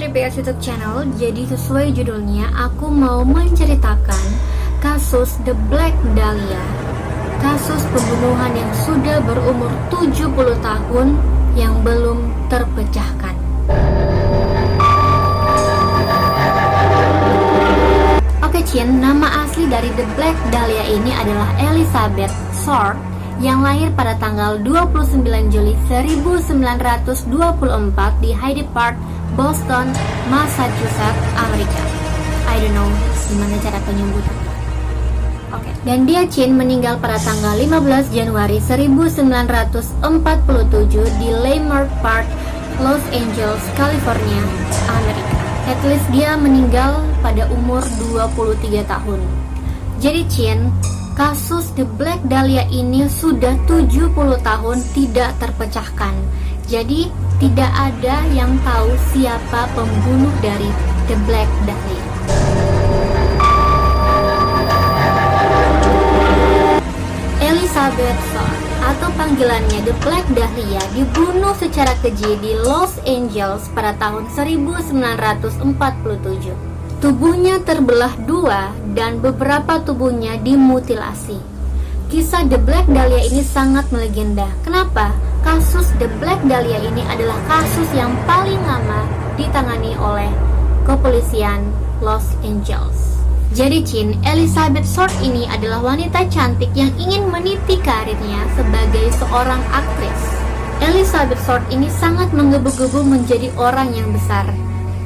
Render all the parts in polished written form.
DPR YouTube channel. Jadi sesuai judulnya, aku mau menceritakan kasus The Black Dahlia, kasus pembunuhan yang sudah berumur 70 tahun yang belum terpecahkan. Oke Chin, nama asli dari The Black Dahlia ini adalah Elizabeth Short yang lahir pada tanggal 29 Juli 1924 di Hyde Park, Boston, Massachusetts, Amerika. I don't know gimana cara penyebutan. Oke. Dan dia Chin meninggal pada tanggal 15 Januari 1947 di Leimert Park, Los Angeles, California, Amerika. At least dia meninggal pada umur 23 tahun. Jadi Chin, kasus The Black Dahlia ini sudah 70 tahun tidak terpecahkan. Jadi tidak ada yang tahu siapa pembunuh dari The Black Dahlia. Elizabeth Short atau panggilannya The Black Dahlia dibunuh secara keji di Los Angeles pada tahun 1947. Tubuhnya terbelah dua dan beberapa tubuhnya dimutilasi. Kisah The Black Dahlia ini sangat melegenda. Kenapa? Kasus The Black Dahlia ini adalah kasus yang paling lama ditangani oleh kepolisian Los Angeles. Jadi Chin, Elizabeth Short ini adalah wanita cantik yang ingin meniti karirnya sebagai seorang aktris. Elizabeth Short ini sangat menggebu-gebu menjadi orang yang besar.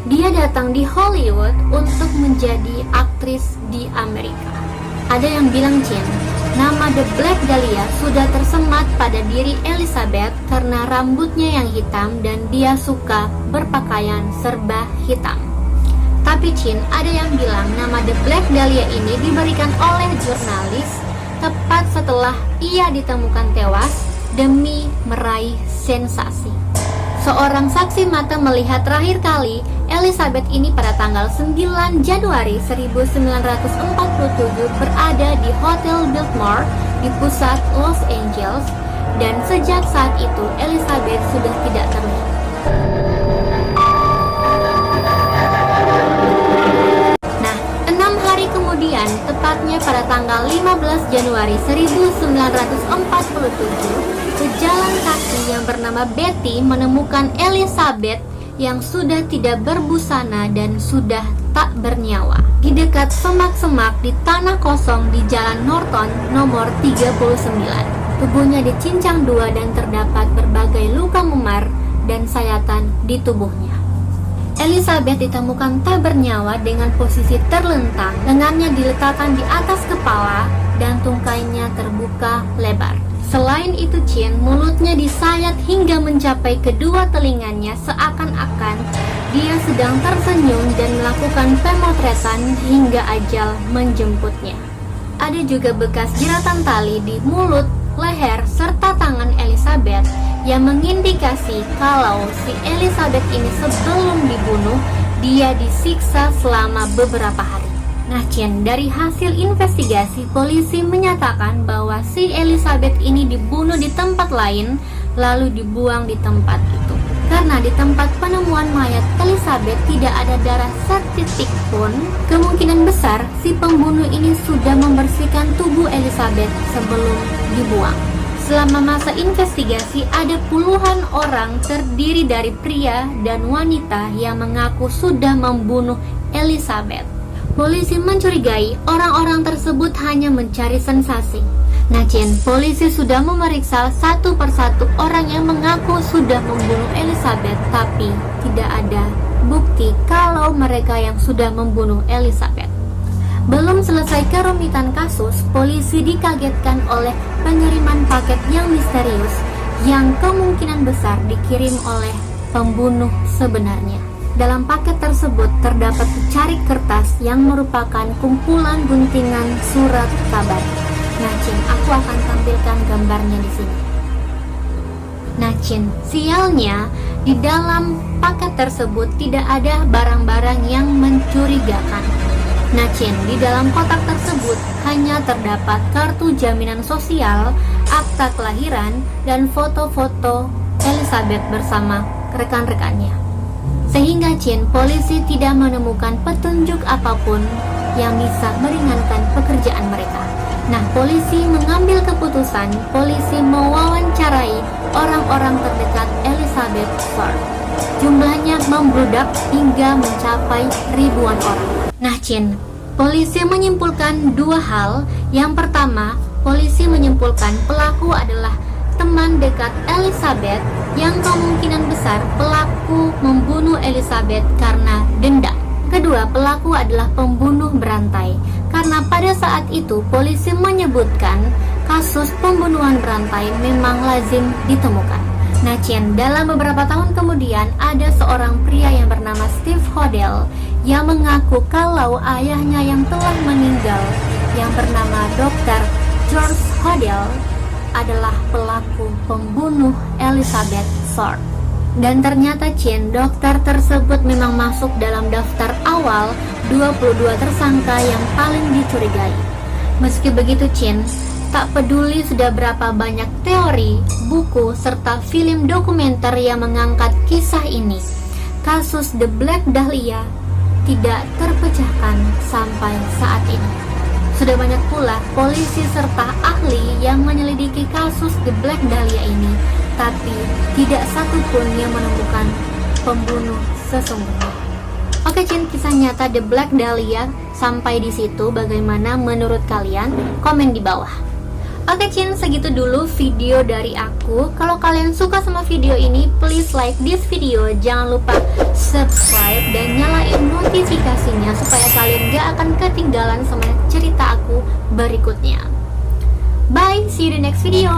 Dia datang di Hollywood untuk menjadi aktris di Amerika. Ada yang bilang Chin, nama The Black Dahlia sudah tersemat pada diri Elizabeth karena rambutnya yang hitam dan dia suka berpakaian serba hitam. Tapi Chin, ada yang bilang nama The Black Dahlia ini diberikan oleh jurnalis tepat setelah ia ditemukan tewas demi meraih sensasi. Seorang saksi mata melihat terakhir kali Elizabeth ini pada tanggal 9 Januari 1947 berada di Hotel Biltmore di pusat Los Angeles, dan sejak saat itu Elizabeth sudah tidak terlihat. Nah, 6 hari kemudian, tepatnya pada tanggal 15 Januari 1947, pejalan kaki yang bernama Betty menemukan Elizabeth yang sudah tidak berbusana dan sudah tak bernyawa di dekat semak-semak di tanah kosong di Jalan Norton nomor 39. Tubuhnya dicincang dua dan terdapat berbagai luka memar dan sayatan di tubuhnya. Elizabeth ditemukan tak bernyawa dengan posisi terlentang, lengannya diletakkan di atas kepala dan tungkainya terbuka lebar. Selain itu Chin, mulutnya disayat hingga mencapai kedua telinganya seakan-akan dia sedang tersenyum dan melakukan pemotretan hingga ajal menjemputnya. Ada juga bekas jeratan tali di mulut, leher, serta tangan Elizabeth yang mengindikasi kalau si Elizabeth ini sebelum dibunuh, dia disiksa selama beberapa hari. Nah Chin, dari hasil investigasi, polisi menyatakan bahwa si Elizabeth ini dibunuh di tempat lain lalu dibuang di tempat itu. Karena di tempat penemuan mayat Elizabeth tidak ada darah setitik pun, kemungkinan besar si pembunuh ini sudah membersihkan tubuh Elizabeth sebelum dibuang. Selama masa investigasi, ada puluhan orang terdiri dari pria dan wanita yang mengaku sudah membunuh Elizabeth. Polisi mencurigai orang-orang tersebut hanya mencari sensasi. Nah Chin, polisi sudah memeriksa satu persatu orang yang mengaku sudah membunuh Elizabeth, tapi tidak ada bukti kalau mereka yang sudah membunuh Elizabeth. Belum selesai kerumitan kasus, polisi dikagetkan oleh pengiriman paket yang misterius yang kemungkinan besar dikirim oleh pembunuh sebenarnya. Dalam paket tersebut terdapat secarik kertas yang merupakan kumpulan guntingan surat kabar. Nah Chin, aku akan tampilkan gambarnya di sini. Nah Chin, sialnya di dalam paket tersebut tidak ada barang-barang yang mencurigakan. Nah Chin, di dalam kotak tersebut hanya terdapat kartu jaminan sosial, akta kelahiran, dan foto-foto Elizabeth bersama rekan-rekannya. Sehingga Chin, polisi tidak menemukan petunjuk apapun yang bisa meringankan pekerjaan mereka. Nah, polisi mengambil keputusan, polisi mewawancarai orang-orang terdekat Elizabeth Short. Jumlahnya membludak hingga mencapai ribuan orang. Nah, Chin, polisi menyimpulkan dua hal. Yang pertama, polisi menyimpulkan pelaku adalah teman dekat Elizabeth, yang kemungkinan besar pelaku membunuh Elizabeth karena dendam. Kedua, pelaku adalah pembunuh berantai, karena pada saat itu polisi menyebutkan kasus pembunuhan berantai memang lazim ditemukan. Nah, Chin, dalam beberapa tahun kemudian ada seorang pria yang bernama Steve Hodel yang mengaku kalau ayahnya yang telah meninggal, yang bernama Dr. George Hodel, adalah pelaku pembunuh Elizabeth Short. Dan ternyata Chin, dokter tersebut memang masuk dalam daftar awal 22 tersangka yang paling dicurigai. Meski begitu Chin, tak peduli sudah berapa banyak teori, buku, serta film dokumenter yang mengangkat kisah ini, kasus The Black Dahlia tidak terpecahkan sampai saat ini. Sudah banyak pula polisi serta ahli yang menyelidiki kasus The Black Dahlia ini, tapi tidak satupun yang menemukan pembunuh sesungguhnya. Oke Chin, kisah nyata The Black Dahlia sampai di situ. Bagaimana menurut kalian? Komen di bawah. Oke Chin, segitu dulu video dari aku. Kalau kalian suka sama video ini, please like this video. Jangan lupa subscribe dan nyalain notifikasinya supaya kalian gak akan ketinggalan sama cerita aku berikutnya. Bye, see you di next video.